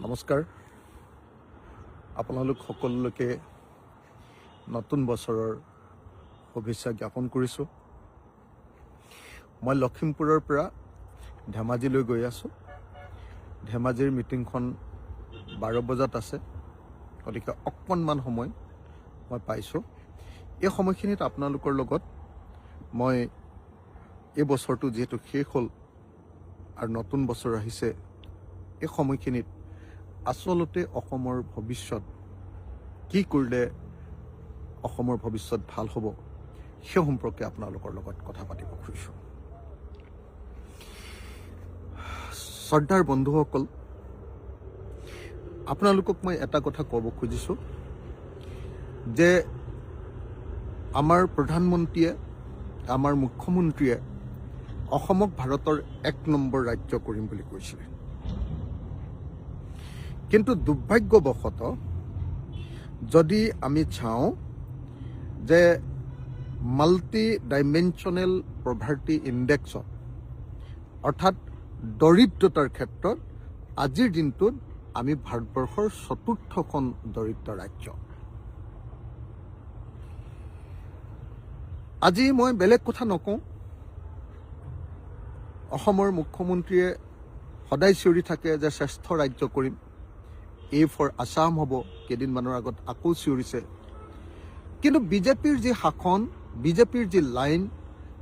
নমস্কাৰ আপোনালোক সকলোকে নতুন বছৰৰ শুভেচ্ছা জ্ঞাপন কৰিছোঁ। মই লখিমপুৰৰ পৰা ধেমাজিলৈ গৈ আছোঁ। ধেমাজিৰ মিটিংখন 12 বজাত আছে, গতিকে অকণমান সময় মই পাইছোঁ। এই সময়খিনিত আপোনালোকৰ লগত মই এই বছৰটো যিহেতু শেষ হ'ল আৰু নতুন বছৰ আহিছে, এই সময়খিনিত আচলতে অসমৰ ভৱিষ্যত কি কৰিলে অসমৰ ভৱিষ্যত ভাল হ'ব সেই সম্পৰ্কে আপোনালোকৰ লগত কথা পাতিব খুজিছোঁ। শ্ৰদ্ধাৰ বন্ধুসকল, আপোনালোকক মই এটা কথা ক'ব খুজিছোঁ যে আমাৰ প্ৰধানমন্ত্ৰীয়ে, আমাৰ মুখ্যমন্ত্ৰীয়ে অসমক ভাৰতৰ 1 নম্বৰ ৰাজ্য কৰিম বুলি কৈছিলে। কিন্তু দুৰ্ভাগ্যবশতঃ যদি আমি চাওঁ যে মাল্টি ডাইমেনশ্যনেল পভাৰ্টি ইণ্ডেক্সত, অৰ্থাৎ দৰিদ্ৰতাৰ ক্ষেত্ৰত আজিৰ দিনটোত আমি ভাৰতবৰ্ষৰ ৪ৰ্থখন দৰিদ্ৰ ৰাজ্য। আজি মই বেলেগ কথা নকওঁ, অসমৰ মুখ্যমন্ত্ৰীয়ে সদায় চিঞৰি থাকে যে শ্ৰেষ্ঠ ৰাজ্য কৰিম, এ ফৰ আছাম হ'ব, কেইদিনমানৰ আগত আকৌ চিঞৰিছে। কিন্তু বিজেপিৰ যি শাসন, বিজেপিৰ যি লাইন,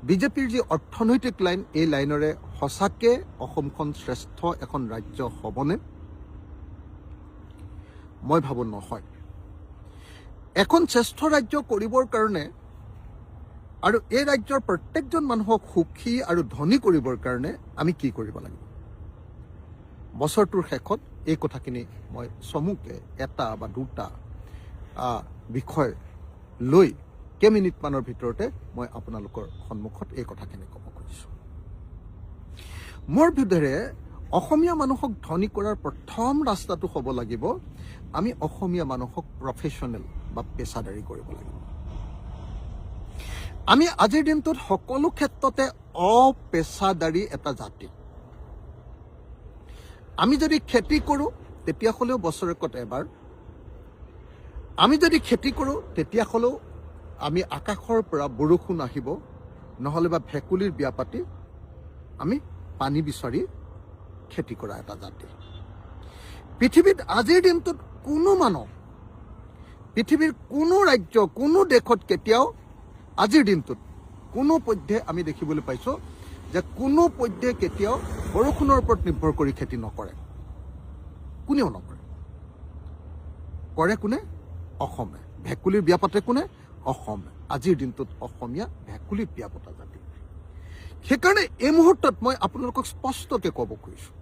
বিজেপিৰ যি অৰ্থনৈতিক লাইন, এই লাইনেৰে সঁচাকে অসমখন শ্ৰেষ্ঠ এখন ৰাজ্য হ'বনে? মই ভাবোঁ নহয়। এখন শ্ৰেষ্ঠ ৰাজ্য কৰিবৰ কাৰণে আৰু এই ৰাজ্যৰ প্ৰত্যেকজন মানুহক সুখী আৰু ধনী কৰিবৰ কাৰণে আমি কি কৰিব লাগিব? বছৰটোৰ শেষত এই কথাখিনি মই চমুকে এটা বা দুটা বিষয় লৈ কেইমিনিটমানৰ ভিতৰতে মই আপোনালোকৰ সন্মুখত এই কথাখিনি ক'ব খুজিছোঁ। মোৰ বোধেৰে অসমীয়া মানুহক ধনী কৰাৰ প্ৰথম ৰাস্তাটো হ'ব লাগিব, আমি অসমীয়া মানুহক প্ৰফেশ্যনেল বা পেছাদাৰী কৰিব লাগিব। আমি আজিৰ দিনটোত সকলো ক্ষেত্ৰতে অপেছাদাৰী এটা জাতি। আমি যদি খেতি কৰোঁ তেতিয়াহ'লেও বছৰেকত এবাৰ, আমি যদি খেতি কৰোঁ তেতিয়াহ'লেও আমি আকাশৰ পৰা বৰষুণ আহিব, নহ'লে বা ভেকুলীৰ বিয়া পাতি আমি পানী বিচাৰি খেতি কৰা এটা জাতি। পৃথিৱীত আজিৰ দিনটোত কোনো মানুহ, পৃথিৱীৰ কোনো ৰাজ্য, কোনো দেশত কেতিয়াও আজিৰ দিনটোত কোনো পধ্যে আমি দেখিবলৈ পাইছোঁ যে কোনো পধ্যে কেতিয়াও বৰষুণৰ ওপৰত নিৰ্ভৰ কৰি খেতি নকৰে। কোনেও নকৰে। কৰে কোনে? অসমে। ভেকুলীৰ বিয়া পাতে কোনে? অসমে। আজিৰ দিনটোত অসমীয়া ভেকুলীৰ বিয়া পতা জাতি। সেইকাৰণে এই মুহূৰ্তত মই আপোনালোকক স্পষ্টকৈ ক'ব খুজিছোঁ,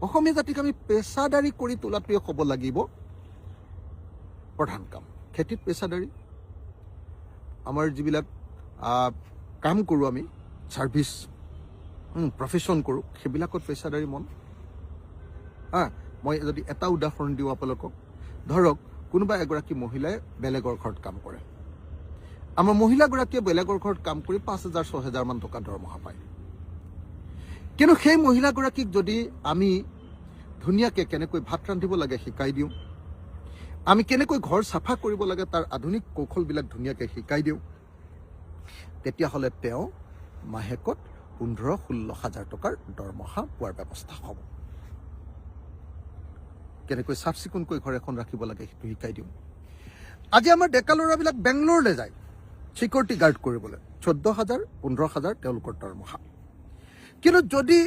অসমীয়া জাতিক আমি পেছাদাৰী কৰি তোলাটোৱে হ'ব লাগিব প্ৰধান কাম। খেতিত পেছাদাৰী, আমাৰ যিবিলাক কাম কৰোঁ আমি, ছাৰ্ভিচ প্ৰফেশ্যন কৰোঁ, সেইবিলাকত পেছাদাৰী মন। মই যদি এটা উদাহৰণ দিওঁ আপোনালোকক, ধৰক কোনোবা এগৰাকী মহিলাই বেলেগৰ ঘৰত কাম কৰে। আমাৰ মহিলাগৰাকীয়ে বেলেগৰ ঘৰত কাম কৰি ৫,০০০-৬,০০০ মান টকা দৰমহা পায়। কিন্তু সেই মহিলাগৰাকীক যদি আমি ধুনীয়াকৈ কেনেকৈ ভাত ৰান্ধিব লাগে শিকাই দিওঁ, আমি কেনেকৈ ঘৰ চাফা কৰিব লাগে তাৰ আধুনিক কৌশলবিলাক ধুনীয়াকৈ শিকাই দিওঁ, তেতিয়াহ'লে তেওঁ মাহেকত ১৫-১৬ হাজাৰ টকাৰ দৰমহা পোৱাৰ ব্যৱস্থা হ'ব। কেনেকৈ চাফ চিকুণকৈ ঘৰ এখন ৰাখিব লাগে সেইটো শিকাই দিওঁ। আজি আমাৰ ডেকা ল'ৰাবিলাক বেংগলোৰলৈ যায় ছিকিউৰিটি গাৰ্ড কৰিবলৈ, ১৪,০০০, ১৫,০০০ তেওঁলোকৰ দৰমহা। কিন্তু যদি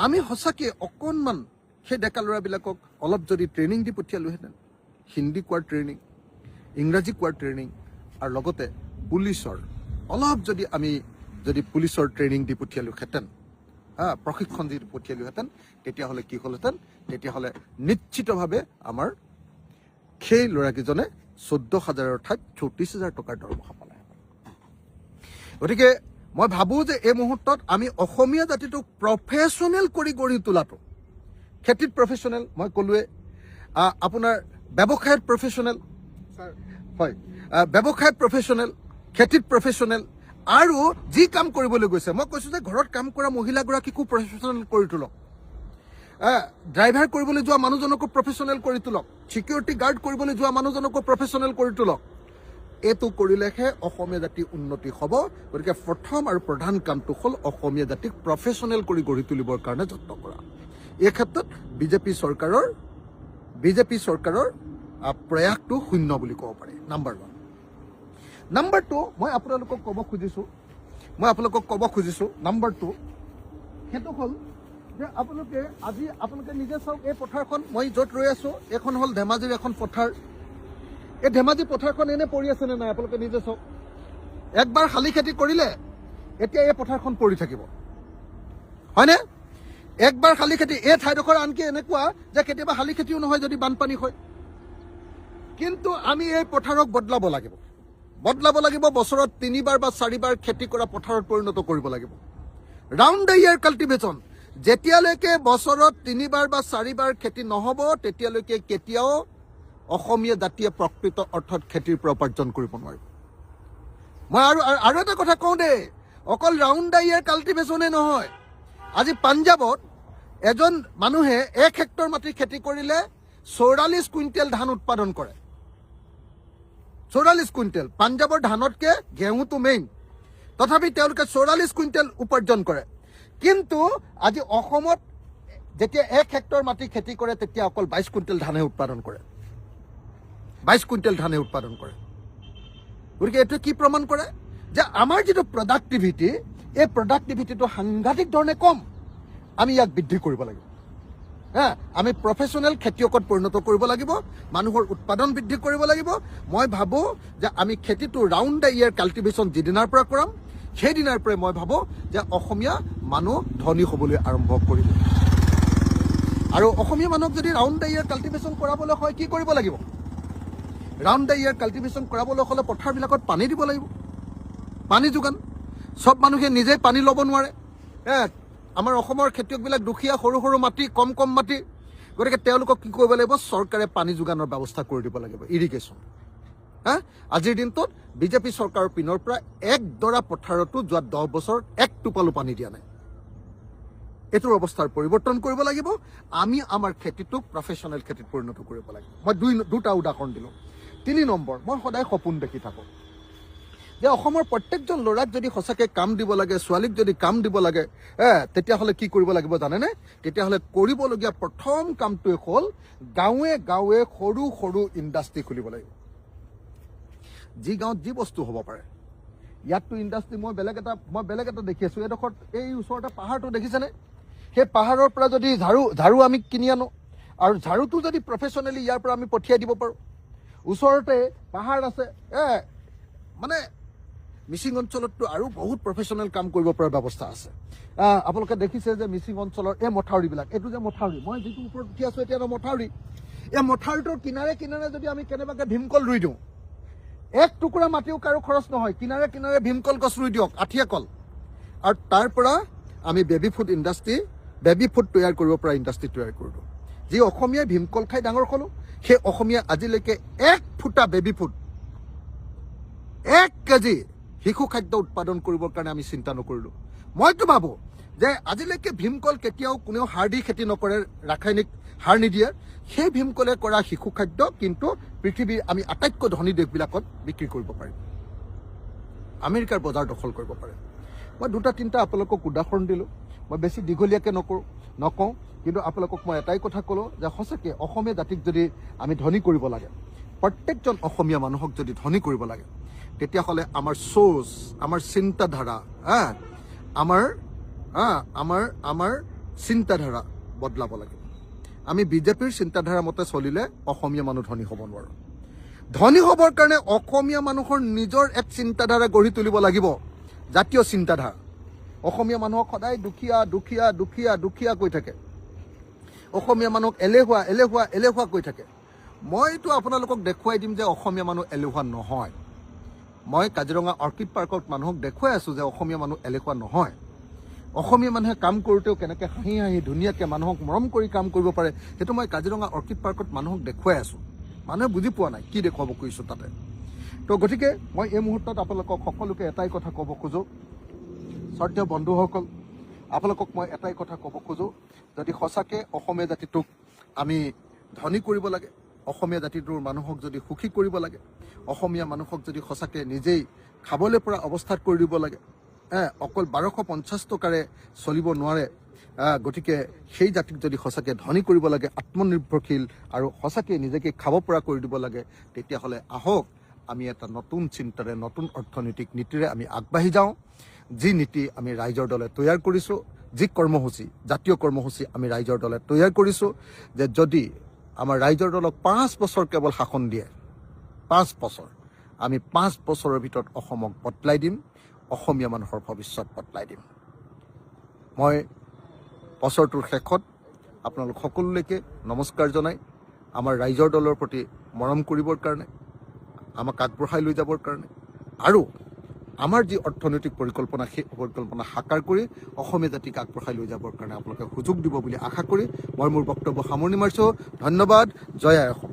আমি সঁচাকৈ অকণমান সেই ডেকা ল'ৰাবিলাকক অলপ যদি ট্ৰেইনিং দি পঠিয়ালোহেঁতেন, হিন্দী কোৱাৰ ট্ৰেইনিং, ইংৰাজী কোৱাৰ ট্ৰেইনিং, আৰু লগতে পুলিচৰ অলপ যদি পুলিচৰ ট্ৰেইনিং দি পঠিয়ালোহেঁতেন, প্ৰশিক্ষণ দি পঠিয়ালোহেঁতেন, তেতিয়াহ'লে কি হ'লহেঁতেন? তেতিয়াহ'লে নিশ্চিতভাৱে আমাৰ সেই ল'ৰাকেইজনে ১৪,০০০ৰ ঠাইত ৩৪,০০০ টকাৰ দৰমহা পালে। গতিকে মই ভাবোঁ যে এই মুহূৰ্তত আমি অসমীয়া জাতিটোক প্ৰফেশ্যনেল কৰি গঢ়ি তোলাটো, খেতিত প্ৰফেশ্যনেল, মই ক'লোৱে, আপোনাৰ ব্যৱসায়ত প্ৰফেশ্যনেল, হয়, ব্যৱসায়ত প্ৰফেশ্যনেল, খেতিত প্ৰফেশ্যনেল, আৰু যি কাম কৰিবলৈ গৈছে, মই কৈছোঁ যে ঘৰত কাম কৰা মহিলাগৰাকীকো প্ৰফেশ্যনেল কৰি তোলক। ড্ৰাইভাৰ কৰিবলৈ যোৱা মানুহজনকো প্ৰফেশ্যনেল কৰি তোলক, ছিকিউৰিটি গাৰ্ড কৰিবলৈ যোৱা মানুহজনকো প্ৰফেশ্যনেল কৰি তোলক। এইটো কৰিলেহে অসমীয়া জাতি উন্নতি হ'ব। গতিকে প্ৰথম আৰু প্ৰধান কামটো হ'ল অসমীয়া জাতিক প্ৰফেশ্যনেল কৰি গঢ়ি তুলিবৰ কাৰণে যত্ন কৰা। এই ক্ষেত্ৰত বিজেপি চৰকাৰৰ প্ৰয়াসটো শূন্য বুলি ক'ব পাৰি। নাম্বাৰ 1। নাম্বাৰ 2, মই আপোনালোকক ক'ব খুজিছোঁ নাম্বাৰ 2 সেইটো হ'ল যে আপোনালোকে নিজে চাওক, এই পথাৰখন মই য'ত ৰৈ আছোঁ এইখন হ'ল ধেমাজিৰ এখন পথাৰ। এই ধেমাজি পথাৰখন এনে পৰি আছে নে নাই আপোনালোকে নিজে চাওক। একবাৰ শালি খেতি কৰিলে এতিয়া এই পথাৰখন পৰি থাকিব, হয়নে? একবাৰ শালি খেতি, এই ঠাইডোখৰ আনকি এনেকুৱা যে কেতিয়াবা শালি খেতিও নহয় যদি বানপানী হয়। কিন্তু আমি এই পথাৰক বদলাব লাগিব। বছৰত 3বাৰ বা 4বাৰ খেতি কৰা পথাৰত পৰিণত কৰিব লাগিব। Round the year cultivation. যেতিয়ালৈকে বছৰত 3বাৰ বা 4বাৰ খেতি নহ'ব তেতিয়ালৈকে কেতিয়াও অসমীয়া জাতিয়ে প্ৰকৃত অৰ্থত খেতিৰ পৰা উপাৰ্জন কৰিব নোৱাৰিব। মই আৰু এটা কথা কওঁ দেই, অকল ৰাউণ্ড দ্য ইয়াৰ কাল্টিভেশ্যনে নহয়। আজি পাঞ্জাৱত এজন মানুহে 1 হেক্টৰ মাটি খেতি কৰিলে 44 কুইণ্টেল ধান উৎপাদন কৰে। 44 কুইণ্টেল। পাঞ্জাৱৰ ধানতকে ঘেঁহুটো মেইন, তথাপি তেওঁলোকে 44 কুইণ্টেল উপাৰ্জন কৰে। কিন্তু আজি অসমত যেতিয়া 1 হেক্টৰ মাটি খেতি কৰে তেতিয়া অকল 22 কুইণ্টেল ধানহে উৎপাদন কৰে। 22 কুইণ্টেল ধানে উৎপাদন কৰে। গতিকে এইটো কি প্ৰমাণ কৰে যে আমাৰ যিটো প্ৰডাক্টিভিটি, এই প্ৰডাক্টিভিটিটো সাংঘাতিক ধৰণে কম। আমি ইয়াক বৃদ্ধি কৰিব লাগিব। আমি প্ৰফেশ্যনেল খেতিয়কত পৰিণত কৰিব লাগিব, মানুহৰ উৎপাদন বৃদ্ধি কৰিব লাগিব। মই ভাবোঁ যে আমি খেতিটো ৰাউণ্ড দ্য ইয়াৰ কাল্টিভেশ্যন যিদিনাৰ পৰা কৰাম সেইদিনাৰ পৰাই মই ভাবোঁ যে অসমীয়া মানুহ ধনী হ'বলৈ আৰম্ভ কৰিব। আৰু অসমীয়া মানুহক যদি ৰাউণ্ড দ্য ইয়াৰ কাল্টিভেশ্যন কৰাবলৈ হয় কি কৰিব লাগিব? ৰাউণ্ড দ্য ইয়াৰ কাল্টিভেশ্যন কৰাবলৈ হ'লে পথাৰবিলাকত পানী দিব লাগিব, পানী যোগান। চব মানুহে নিজেই পানী ল'ব নোৱাৰে। আমাৰ অসমৰ খেতিয়কবিলাক দুখীয়া, সৰু সৰু মাটি, কম মাটি। গতিকে তেওঁলোকক কি কৰিব লাগিব? চৰকাৰে পানী যোগানৰ ব্যৱস্থা কৰি দিব লাগিব, ইৰিগেশ্যন। আজিৰ দিনটোত বিজেপি চৰকাৰৰ পিনৰ পৰা একডৰা পথাৰতো যোৱা 10 বছৰত 1 টোপালো পানী দিয়া নাই। এইটোৰ অৱস্থাৰ পৰিৱৰ্তন কৰিব লাগিব। আমি আমাৰ খেতিটোক প্ৰফেশ্যনেল খেতিত পৰিণত কৰিব লাগিব। মই দুটা উদাহৰণ দিলোঁ। 3 নম্বৰ, মই সদায় সপোন দেখি থাকোঁ যে অসমৰ প্ৰত্যেকজন ল'ৰাক যদি সঁচাকৈ কাম দিব লাগে, ছোৱালীক যদি কাম দিব লাগে, তেতিয়াহ'লে কি কৰিব লাগিব জানেনে? তেতিয়াহ'লে কৰিবলগীয়া প্ৰথম কামটোৱে হ'ল গাঁৱে গাঁৱে সৰু সৰু ইণ্ডাষ্ট্ৰি খুলিব লাগিব। যি গাঁৱত যি বস্তু হ'ব পাৰে। ইয়াততো ইণ্ডাষ্ট্ৰি মই বেলেগ এটা দেখি আছোঁ। এইডোখৰত এই ওচৰতে পাহাৰটো দেখিছেনে? সেই পাহাৰৰ পৰা যদি ঝাৰু আমি কিনি আনো আৰু ঝাৰুটো যদি প্ৰফেশ্যনেলি ইয়াৰ পৰা আমি পঠিয়াই দিব পাৰোঁ। ওচৰতে পাহাৰ আছে, মানে মিচিং অঞ্চলততো আৰু বহুত প্ৰফেশ্যনেল কাম কৰিব পৰা ব্যৱস্থা আছে। আপোনালোকে দেখিছে যে মিচিং অঞ্চলৰ এই মথাউৰিবিলাক, এইটো যে মথাউৰি, মই যিটো ওপৰত উঠি আছোঁ এতিয়া মথাউৰি, এই মথাউৰিটোৰ কিনাৰে কিনাৰে যদি আমি কেনেবাকৈ ভীমকল ৰুই দিওঁ, 1 টুকুৰা মাটিও কাৰো খৰচ নহয়, কিনাৰে কিনাৰে ভীমকল গছ ৰুই দিয়ক, আঠিয়া কল, আৰু তাৰ পৰা আমি বেবী ফুড তৈয়াৰ কৰিব পৰা ইণ্ডাষ্ট্ৰি তৈয়াৰ কৰি দিওঁ। যি অসমীয়াই ভীমকল খাই ডাঙৰ হ'লোঁ, সেই অসমীয়া আজিলৈকে 1 ফুটা বেবী ফুড, 1 কেজি শিশু খাদ্য উৎপাদন কৰিবৰ কাৰণে আমি চিন্তা নকৰিলোঁ। মইতো ভাবোঁ যে আজিলৈকে ভীমকল কেতিয়াও কোনেও সাৰ দি খেতি নকৰে, ৰাসায়নিক সাৰ নিদিয়ে। সেই ভীমকলে কৰা শিশু খাদ্য কিন্তু পৃথিৱীৰ আমি আটাইতকৈ ধনী দেশবিলাকত বিক্ৰী কৰিব পাৰিম, আমেৰিকাৰ বজাৰ দখল কৰিব পাৰে। মই 2-3টা আপোনালোকক উদাহৰণ দিলোঁ। মই বেছি দীঘলীয়াকৈ নকওঁ, কিন্তু আপোনালোকক মই এটাই কথা ক'লোঁ যে সঁচাকৈ অসমীয়া জাতিক যদি আমি ধনী কৰিব লাগে, প্ৰত্যেকজন অসমীয়া মানুহক যদি ধনী কৰিব লাগে, তেতিয়াহ'লে আমাৰ সোচ, আমাৰ চিন্তাধাৰা, আমাৰ চিন্তাধাৰা বদলাব লাগিব। আমি বিজেপিৰ চিন্তাধাৰা মতে চলিলে অসমীয়া মানুহ ধনী হ'ব নোৱাৰোঁ। ধনী হ'বৰ কাৰণে অসমীয়া মানুহৰ নিজৰ এক চিন্তাধাৰা গঢ়ি তুলিব লাগিব, জাতীয় চিন্তাধাৰা। অসমীয়া মানুহক সদায় দুখীয়া দুখীয়া দুখীয়া দুখীয়া কৈ থাকে, অসমীয়া মানুহক এলেহুৱা এলেহুৱা এলেহুৱা কৈ থাকে। মইতো আপোনালোকক দেখুৱাই দিম যে অসমীয়া মানুহ এলেহুৱা নহয়। মই কাজিৰঙা অৰ্কিড পাৰ্কত মানুহক দেখুৱাই আছোঁ যে অসমীয়া মানুহ এলেহুৱা নহয়। অসমীয়া মানুহে কাম কৰোঁতেও কেনেকৈ হাঁহি হাঁহি ধুনীয়াকৈ মানুহক মৰম কৰি কাম কৰিব পাৰে, সেইটো মই কাজিৰঙা অৰ্কিড পাৰ্কত মানুহক দেখুৱাই আছোঁ। মানুহে বুজি পোৱা নাই কি দেখুৱাব খুজিছোঁ তাতে। তো গতিকে মই এই মুহূৰ্তত আপোনালোকক সকলোকে এটাই কথা ক'ব খোজোঁ, শ্ৰদ্ধেয় বন্ধুসকল, আপোনালোকক মই এটাই কথা ক'ব খোজোঁ, যদি সঁচাকৈ অসমীয়া জাতিটোক আমি ধনী কৰিব লাগে, অসমীয়া জাতিটোৰ মানুহক যদি সুখী কৰিব লাগে, অসমীয়া মানুহক যদি সঁচাকৈ নিজেই খাবলৈ পৰা অৱস্থাত কৰি দিব লাগে, অকল 1250 টকাৰে চলিব নোৱাৰে, গতিকে সেই জাতিক যদি সঁচাকৈ ধনী কৰিব লাগে, আত্মনিৰ্ভৰশীল আৰু সঁচাকৈ নিজকে খাব পৰা কৰি দিব লাগে, তেতিয়াহ'লে আহক আমি এটা নতুন চিন্তাৰে, নতুন অৰ্থনৈতিক নীতিৰে আমি আগবাঢ়ি যাওঁ। যি নীতি আমি ৰাইজৰ দলে তৈয়াৰ কৰিছোঁ, যি কৰ্মসূচী, জাতীয় কৰ্মসূচী আমি ৰাইজৰ দলে তৈয়াৰ কৰিছোঁ, যে যদি আমাৰ ৰাইজৰ দলক 5 বছৰ কেৱল শাসন দিয়ে, 5 বছৰ, আমি 5 বছৰৰ ভিতৰত অসমক বদলাই দিম, অসমীয়া মানুহৰ ভৱিষ্যত বদলাই দিম। মই বছৰটোৰ শেষত আপোনালোক সকলোলৈকে নমস্কাৰ জনাই আমাৰ ৰাইজৰ দলৰ প্ৰতি মৰম কৰিবৰ কাৰণে, আমাক আগবঢ়াই লৈ যাবৰ কাৰণে আৰু আমাৰ যি অৰ্থনৈতিক পৰিকল্পনা, সেই পৰিকল্পনা সাকাৰ কৰি অসমীয়া জাতিক আগবঢ়াই লৈ যাবৰ কাৰণে আপোনালোকে সুযোগ দিব বুলি আশা কৰি মই মোৰ বক্তব্য সামৰণি মাৰিছোঁ। ধন্যবাদ। জয় আই অসম।